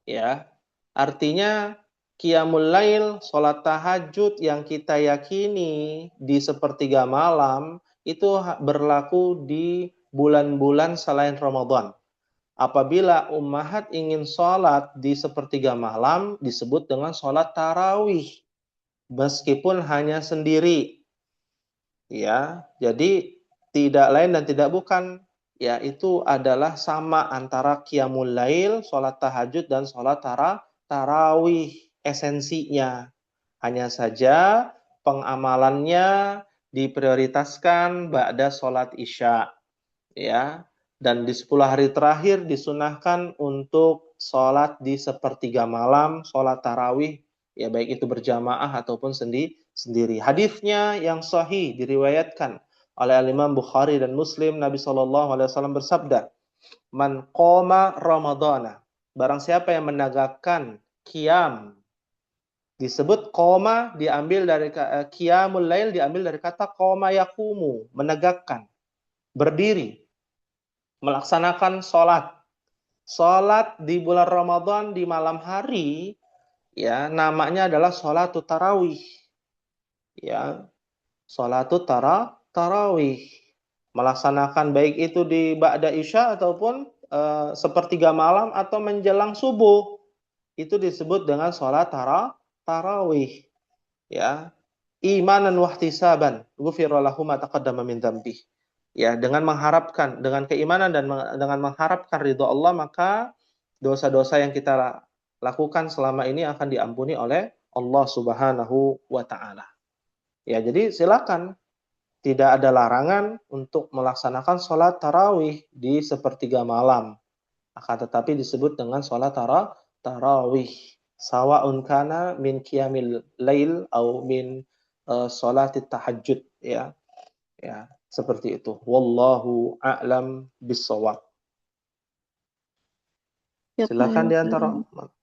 Ya, artinya qiyamul lail, sholat tahajud yang kita yakini di sepertiga malam itu berlaku di bulan-bulan selain Ramadan. Apabila ummahat ingin sholat di sepertiga malam disebut dengan sholat tarawih, meskipun hanya sendiri. Ya, jadi tidak lain dan tidak bukan, yaitu adalah sama antara qiyamul lail, sholat tahajud dan sholat tarawih esensinya. Hanya saja pengamalannya diprioritaskan ba'da sholat isya, ya. Dan di 10 hari terakhir disunahkan untuk sholat di sepertiga malam, sholat tarawih, ya baik itu berjamaah ataupun sendiri. Hadisnya yang sahih diriwayatkan oleh Imam Bukhari dan Muslim, Nabi SAW bersabda, "Man qoma Ramadana." Barang siapa yang menegakkan qiyam. Disebut qoma diambil dari qiyamul lail diambil dari kata qoma yaqumu, menegakkan, berdiri, melaksanakan sholat. Sholat di bulan Ramadan di malam hari, ya namanya adalah sholat tarawih. Ya, sholat tarawih. Melaksanakan baik itu di ba'da isya ataupun sepertiga malam atau menjelang subuh. Itu disebut dengan sholat tarawih. Ya, imanan wahtisaban, ghufira lahu ma taqaddama min dzambih. Ya, dengan mengharapkan, dengan keimanan dan dengan mengharapkan ridho Allah, maka dosa-dosa yang kita lakukan selama ini akan diampuni oleh Allah Subhanahu wa taala. Ya, jadi silakan, tidak ada larangan untuk melaksanakan sholat tarawih di sepertiga malam. Akan tetapi disebut dengan sholat tarawih. Sawa'un kana min qiyamil lail atau min sholatit tahajud, ya. Ya, seperti itu. Wallahu a'lam bissawab. Silakan di antara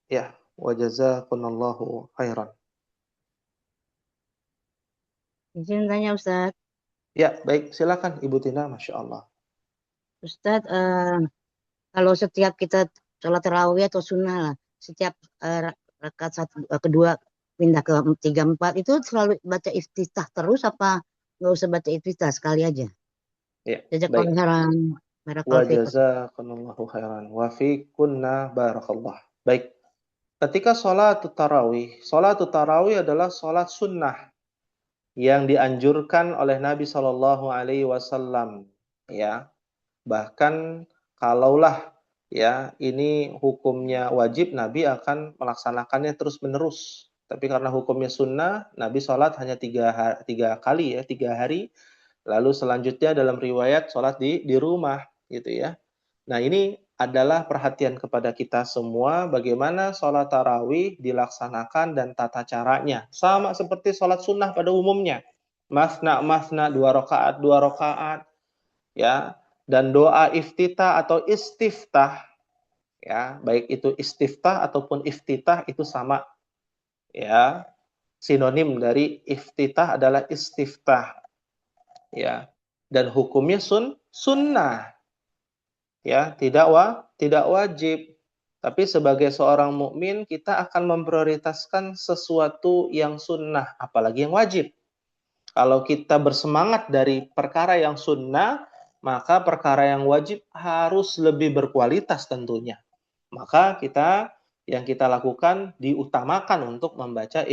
ya, wa jazakumullahu khairan. Izin tanya Ustadz. Ya, baik, silakan Ibu Tina, Masya Allah. Ustadz, kalau setiap kita sholat tarawih atau sunnah lah, setiap rakaat kedua pindah ke 3-4 itu selalu baca iftitah terus apa nggak usah baca iftitah sekali aja? Ya, Jazakallahu khairan. Wa jazakumullahu khairan. Wa fikunna barakallah. Baik. Ketika sholat tarawih adalah sholat sunnah yang dianjurkan oleh Nabi Shallallahu Alaihi Wasallam. Ya, bahkan kalaulah ya ini hukumnya wajib, Nabi akan melaksanakannya terus menerus. Tapi karena hukumnya sunnah, Nabi sholat hanya 3 kali ya, 3 hari. Lalu selanjutnya dalam riwayat sholat di rumah, gitu ya. Nah, ini adalah perhatian kepada kita semua bagaimana sholat tarawih dilaksanakan dan tata caranya. Sama seperti sholat sunnah pada umumnya. Masna, 2 rakaat, ya. Dan doa iftitah atau istiftah, ya, baik itu istiftah ataupun iftitah itu sama. Ya, sinonim dari iftitah adalah istiftah. Ya, dan hukumnya sunnah. Ya, tidak wajib. Tapi sebagai seorang mukmin kita akan memprioritaskan sesuatu yang sunnah, apalagi yang wajib. Kalau kita bersemangat dari perkara yang sunnah, maka perkara yang wajib harus lebih berkualitas tentunya. Maka yang kita lakukan diutamakan untuk membaca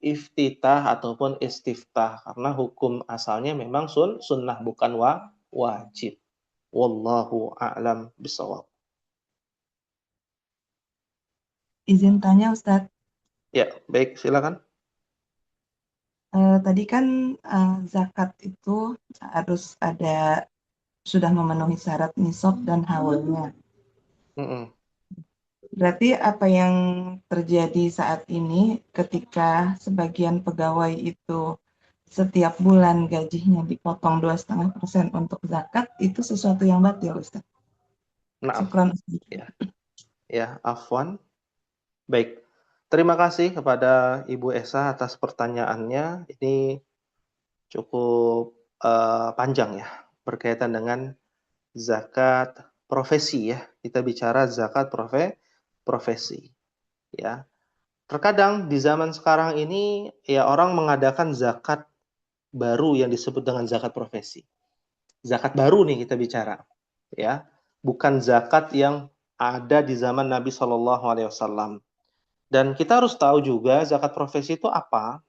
iftitah ataupun istiftah, karena hukum asalnya memang sunnah bukan wajib. Wallahu a'lam bishawab. Izin tanya Ustadz. Ya, baik, silakan. Tadi kan zakat itu harus ada sudah memenuhi syarat nisab dan haulnya. Berarti apa yang terjadi saat ini ketika sebagian pegawai itu setiap bulan gajinya dipotong 2,5% untuk zakat, itu sesuatu yang batil, Ustaz? Maaf. Syukran. Ya, afwan. Baik. Terima kasih kepada Ibu Esa atas pertanyaannya. Ini cukup panjang ya, berkaitan dengan zakat profesi ya. Kita bicara zakat profesi. Ya, terkadang di zaman sekarang ini ya orang mengadakan zakat baru yang disebut dengan zakat profesi. Zakat baru nih kita bicara, ya, bukan zakat yang ada di zaman Nabi Shallallahu Alaihi Wasallam. Dan kita harus tahu juga zakat profesi itu apa.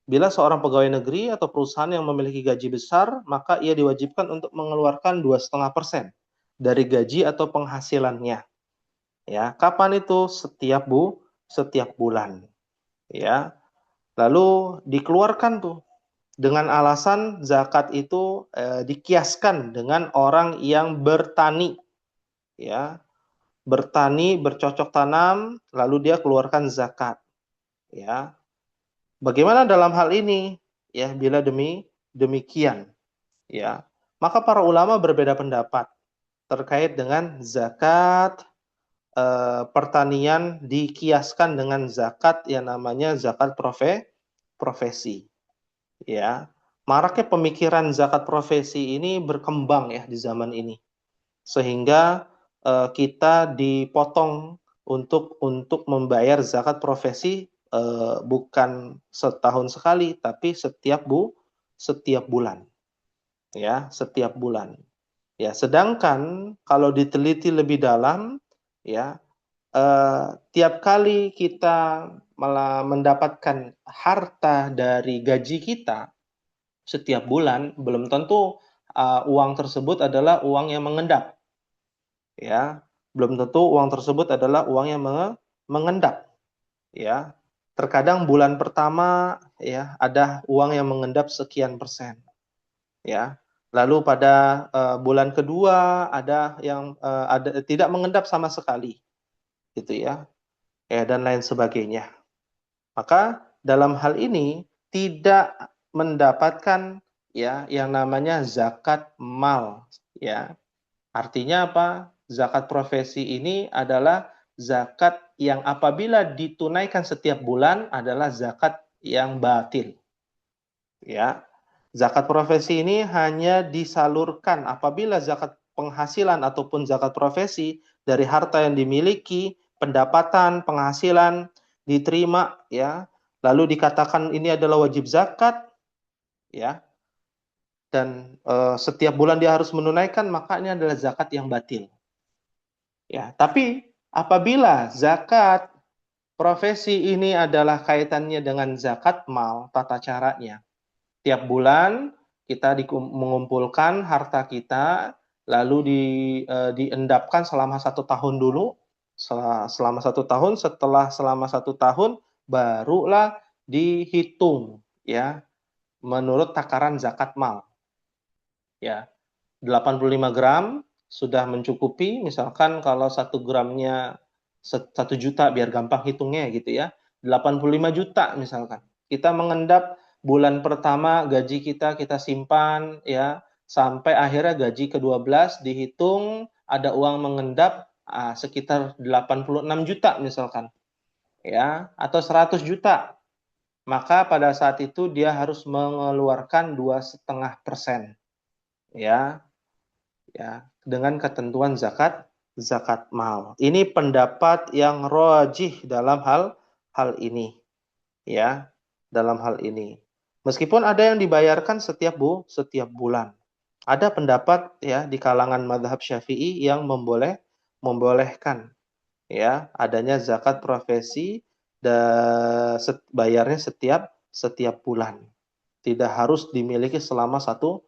Bila seorang pegawai negeri atau perusahaan yang memiliki gaji besar, maka ia diwajibkan untuk mengeluarkan 2,5% dari gaji atau penghasilannya. Ya, kapan itu? Setiap bulan. Ya, lalu dikeluarkan tuh dengan alasan zakat itu dikiaskan dengan orang yang bertani, ya, bertani bercocok tanam, lalu dia keluarkan zakat. Ya, bagaimana dalam hal ini? Ya, bila demikian, ya, maka para ulama berbeda pendapat terkait dengan zakat pertanian dikiaskan dengan zakat yang namanya zakat profesi. Ya, maraknya pemikiran zakat profesi ini berkembang ya di zaman ini, sehingga kita dipotong untuk membayar zakat profesi bukan setahun sekali, tapi setiap bulan, ya, setiap bulan. Ya, sedangkan kalau diteliti lebih dalam, ya, tiap kali kita malah mendapatkan harta dari gaji kita setiap bulan, belum tentu uang tersebut adalah uang yang mengendap. Ya, belum tentu uang tersebut adalah uang yang mengendap. Ya, terkadang bulan pertama ya ada uang yang mengendap sekian persen. Ya, lalu pada bulan kedua ada yang ada tidak mengendap sama sekali, gitu ya. Ya, dan lain sebagainya. Maka dalam hal ini tidak mendapatkan ya yang namanya zakat mal, ya. Artinya apa? Zakat profesi ini adalah zakat yang apabila ditunaikan setiap bulan adalah zakat yang batil. Ya. Zakat profesi ini hanya disalurkan apabila zakat penghasilan ataupun zakat profesi dari harta yang dimiliki, pendapatan, penghasilan diterima, ya, lalu dikatakan ini adalah wajib zakat, ya, dan setiap bulan dia harus menunaikan, maka ini adalah zakat yang batil. Ya, tapi apabila zakat profesi ini adalah kaitannya dengan zakat mal, tata caranya, tiap bulan kita mengumpulkan harta kita, lalu diendapkan selama 1 tahun dulu, selama 1 tahun, selama 1 tahun barulah dihitung, ya, menurut takaran zakat mal. Ya, 85 gram sudah mencukupi, misalkan kalau 1 gramnya 1 juta biar gampang hitungnya gitu ya, 85 juta misalkan. Kita mengendap bulan pertama gaji kita simpan ya, sampai akhirnya gaji ke-12 dihitung ada uang mengendap sekitar 86 juta misalkan. Ya, atau 100 juta. Maka pada saat itu dia harus mengeluarkan 2,5%. Ya, dengan ketentuan zakat mal. Ini pendapat yang rajih dalam hal ini, ya, dalam hal ini. Meskipun ada yang dibayarkan setiap bulan. Ada pendapat ya di kalangan mazhab Syafi'i yang membolehkan ya adanya zakat profesi dan bayarnya setiap bulan. Tidak harus dimiliki selama satu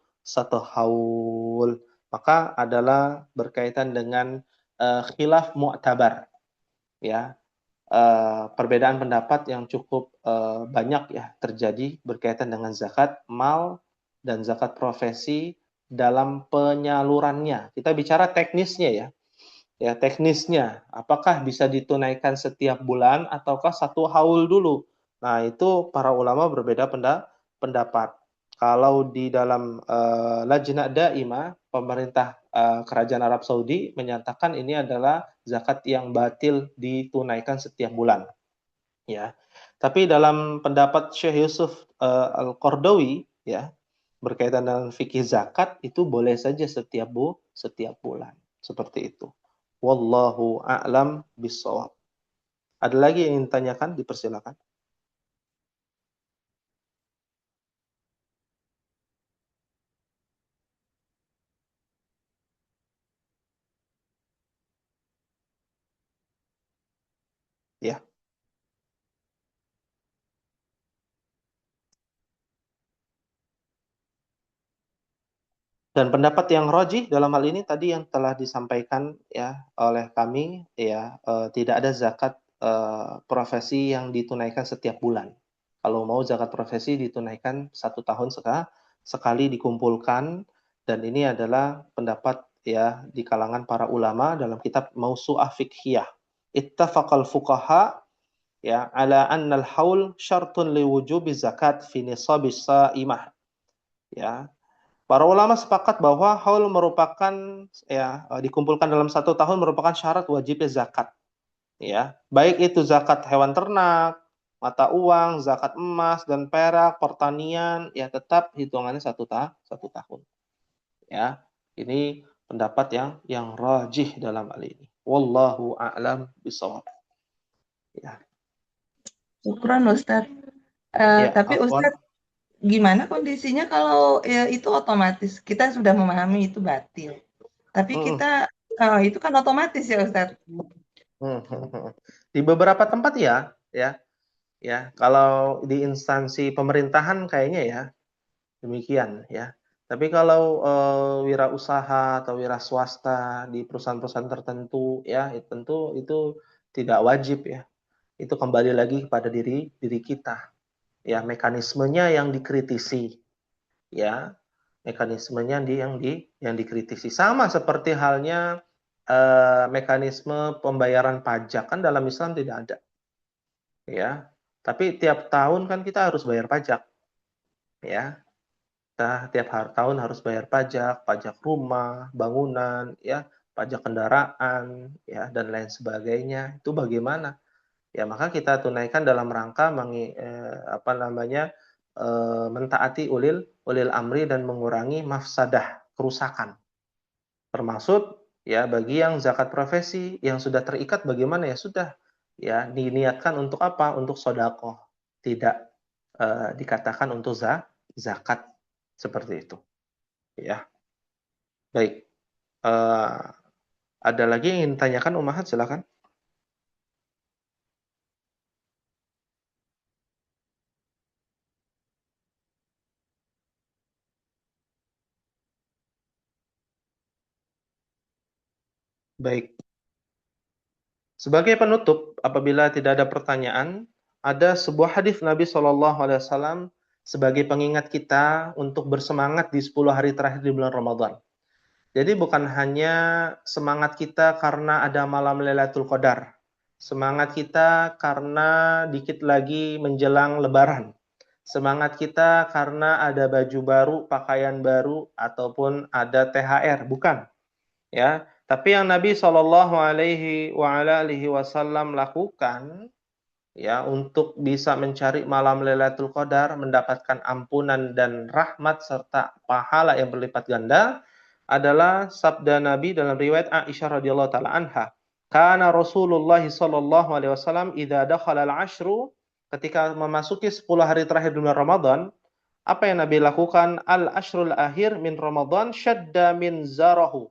haul. Maka adalah berkaitan dengan khilaf mu'tabar, ya, perbedaan pendapat yang cukup banyak ya terjadi berkaitan dengan zakat mal dan zakat profesi dalam penyalurannya. Kita bicara teknisnya ya teknisnya, apakah bisa ditunaikan setiap bulan ataukah 1 haul dulu. Nah, itu para ulama berbeda pendapat. Kalau di dalam Lajnah Daimah, pemerintah kerajaan Arab Saudi menyatakan ini adalah zakat yang batil ditunaikan setiap bulan. Ya. Tapi dalam pendapat Syekh Yusuf Al-Qardawi ya, berkaitan dengan fikih zakat itu boleh saja setiap bulan. Seperti itu. Wallahu a'lam bishawab. Ada lagi yang ingin tanyakan? Dipersilakan. Ya. Dan pendapat yang rajih dalam hal ini tadi yang telah disampaikan ya oleh kami ya, tidak ada zakat profesi yang ditunaikan setiap bulan. Kalau mau zakat profesi ditunaikan 1 tahun sekali dikumpulkan, dan ini adalah pendapat ya di kalangan para ulama dalam kitab Mausu'ah Fiqhiyah. Ittafaqal fuqaha ya ala anna al-haul syartun liwujubi zakat fi nisabis sa'imah. Ya, para ulama sepakat bahwa haul merupakan ya dikumpulkan dalam 1 tahun merupakan syarat wajibnya zakat. Ya, baik itu zakat hewan ternak, mata uang, zakat emas dan perak, pertanian, ya tetap hitungannya 1 tahun. Ya, ini pendapat yang rajih dalam hal ini. Wallahu a'lam bishawab. Ya. Syukran Ustaz. Ya, Tapi afwan. Ustaz, gimana kondisinya kalau ya, itu otomatis kita sudah memahami itu batil. Tapi kita itu kan otomatis ya Ustaz. Di beberapa tempat ya. Kalau di instansi pemerintahan kayaknya ya demikian ya. Tapi kalau wirausaha atau wira swasta di perusahaan-perusahaan tertentu ya, tentu itu tidak wajib ya. Itu kembali lagi kepada diri kita. Ya, mekanismenya yang dikritisi. Ya, mekanismenya yang dikritisi. Sama seperti halnya mekanisme pembayaran pajak, kan dalam Islam tidak ada. Ya. Tapi tiap tahun kan kita harus bayar pajak. Ya. Kita tiap tahun harus bayar pajak rumah, bangunan, ya, pajak kendaraan, ya, dan lain sebagainya. Itu bagaimana? Ya, maka kita tunaikan dalam rangka mentaati ulil amri dan mengurangi mafsadah, kerusakan. Termasuk ya bagi yang zakat profesi yang sudah terikat bagaimana ya sudah ya diniatkan untuk apa? Untuk sedekah. Tidak dikatakan untuk zakat seperti itu. Ya. Baik. Ada lagi yang ingin tanyakan Ummahat, silakan. Baik. Sebagai penutup, apabila tidak ada pertanyaan, ada sebuah hadis Nabi SAW sebagai pengingat kita untuk bersemangat di 10 hari terakhir di bulan Ramadan. Jadi bukan hanya semangat kita karena ada malam Lailatul Qadar. Semangat kita karena dikit lagi menjelang Lebaran. Semangat kita karena ada baju baru, pakaian baru, ataupun ada THR, bukan. Ya, tapi yang Nabi Shallallahu Alaihi Wasallam lakukan ya untuk bisa mencari malam Lailatul Qadar, mendapatkan ampunan dan rahmat serta pahala yang berlipat ganda adalah sabda Nabi dalam riwayat Aisyah radhiyallahu taala anha. Kana Rasulullah sallallahu alaihi wasallam idza dakhala al-ashru, ketika memasuki 10 hari terakhir bulan Ramadan, apa yang Nabi lakukan? Al-ashrul akhir min Ramadan syadda min zarahu.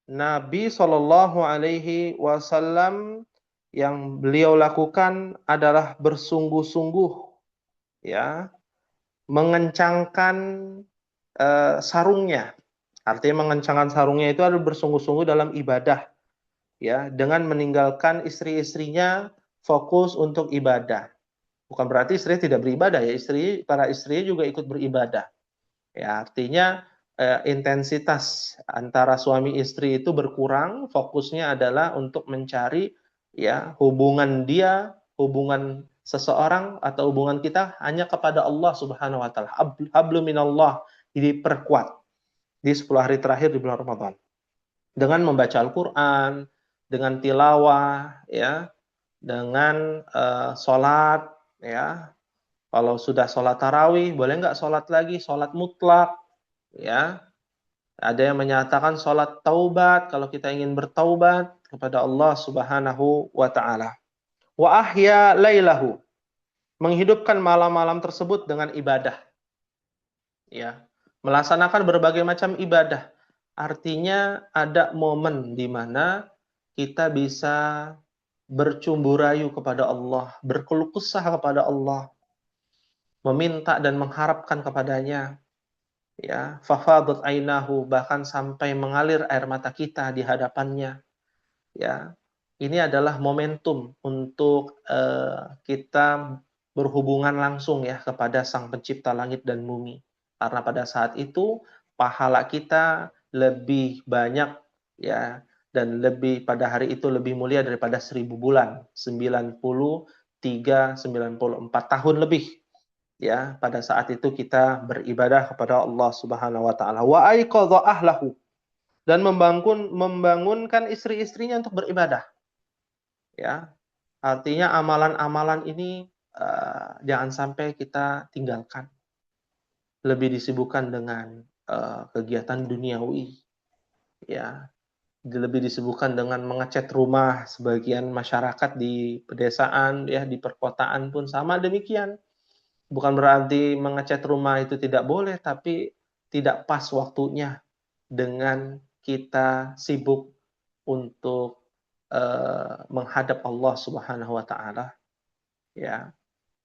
Nabi Shallallahu alaihi wasallam yang beliau lakukan adalah bersungguh-sungguh ya, mengencangkan sarungnya. Artinya mengencangkan sarungnya itu adalah bersungguh-sungguh dalam ibadah ya, dengan meninggalkan istri-istrinya fokus untuk ibadah. Bukan berarti istri tidak beribadah ya, para istri juga ikut beribadah. Ya, artinya intensitas antara suami istri itu berkurang, fokusnya adalah untuk mencari ya hubungan seseorang atau hubungan kita hanya kepada Allah Subhanahu wa taala. Hablu minallah diperkuat di 10 hari terakhir di bulan Ramadan. Dengan membaca Al-Qur'an, dengan tilawah ya, dengan sholat ya. Kalau sudah sholat tarawih, boleh nggak sholat lagi, sholat mutlak ya. Ada yang menyatakan sholat taubat kalau kita ingin bertaubat kepada Allah Subhanahu wa taala. Wa ahya lailahu, menghidupkan malam-malam tersebut dengan ibadah. Ya, melaksanakan berbagai macam ibadah. Artinya ada momen di mana kita bisa bercumbu rayu kepada Allah, berkeluh kesah kepada Allah, meminta dan mengharapkan kepadanya. Ya, fafadat ainahu, bahkan sampai mengalir air mata kita di hadapannya. Ya, ini adalah momentum untuk kita berhubungan langsung ya kepada Sang Pencipta langit dan bumi. Karena pada saat itu pahala kita lebih banyak ya, dan lebih pada hari itu lebih mulia daripada 1000 bulan, 94 tahun lebih. Ya, pada saat itu kita beribadah kepada Allah Subhanahu wa taala. Wa aiqadha ahlahu, dan membangunkan istri-istrinya untuk beribadah. Ya, artinya amalan-amalan ini jangan sampai kita tinggalkan. Lebih disibukkan dengan kegiatan duniawi. Ya, lebih disibukkan dengan mengecat rumah. Sebagian masyarakat di pedesaan ya, di perkotaan pun sama demikian. Bukan berarti mengecat rumah itu tidak boleh, tapi tidak pas waktunya dengan kita sibuk untuk menghadap Allah Subhanahu wa taala. Ya.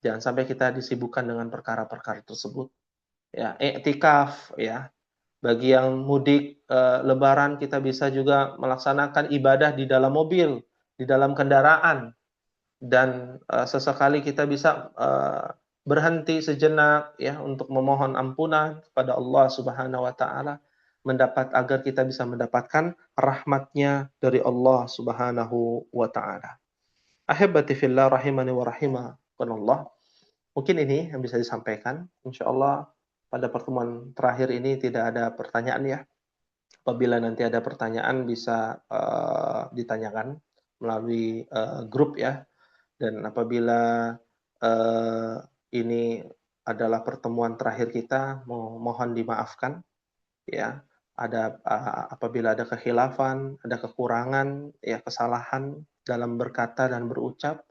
Jangan sampai kita disibukkan dengan perkara-perkara tersebut. Ya, iktikaf ya. Bagi yang mudik lebaran, kita bisa juga melaksanakan ibadah di dalam mobil, di dalam kendaraan, dan sesekali kita bisa berhenti sejenak ya untuk memohon ampunan kepada Allah Subhanahu wa taala, agar kita bisa mendapatkan rahmatnya dari Allah Subhanahu wa taala. Ahibati fillah rahimani wa rahimakumullah. Mungkin ini yang bisa disampaikan. Insyaallah pada pertemuan terakhir ini tidak ada pertanyaan ya. Apabila nanti ada pertanyaan bisa ditanyakan melalui grup ya. Dan apabila ini adalah pertemuan terakhir kita, mohon dimaafkan ya. Apabila ada kekhilafan, ada kekurangan, ya kesalahan dalam berkata dan berucap,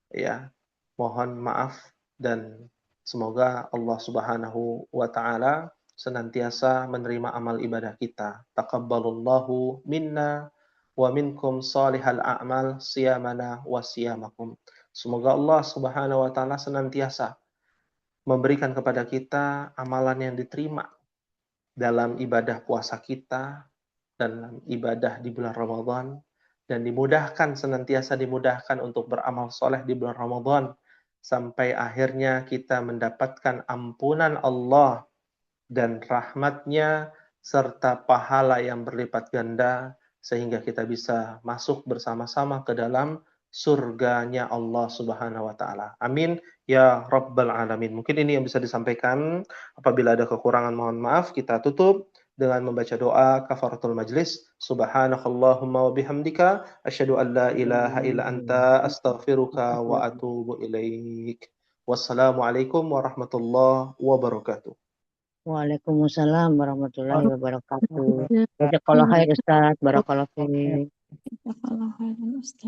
ya mohon maaf, dan semoga Allah Subhanahu wa taala senantiasa menerima amal ibadah kita. Taqabbalallahu minna wa minkum salihal a'mal siyamana wa siyamakum. Semoga Allah Subhanahu wa taala senantiasa memberikan kepada kita amalan yang diterima dalam ibadah puasa kita, dalam ibadah di bulan Ramadan, dan senantiasa dimudahkan untuk beramal soleh di bulan Ramadan, sampai akhirnya kita mendapatkan ampunan Allah dan rahmatnya, serta pahala yang berlipat ganda, sehingga kita bisa masuk bersama-sama ke dalam surganya Allah Subhanahu wa taala. Amin ya rabbal alamin. Mungkin ini yang bisa disampaikan. Apabila ada kekurangan mohon maaf. Kita tutup dengan membaca doa kafaratul majlis. Subhanakallahumma wa bihamdika asyhadu an la ilaha illa anta astaghfiruka wa atubu ilaik. Wassalamualaikum warahmatullahi wabarakatuh. Waalaikumsalam warahmatullahi wabarakatuh. Jazakallahu khair Ustaz, barakallahu fiik. Jazakallahu khairan, Ustaz.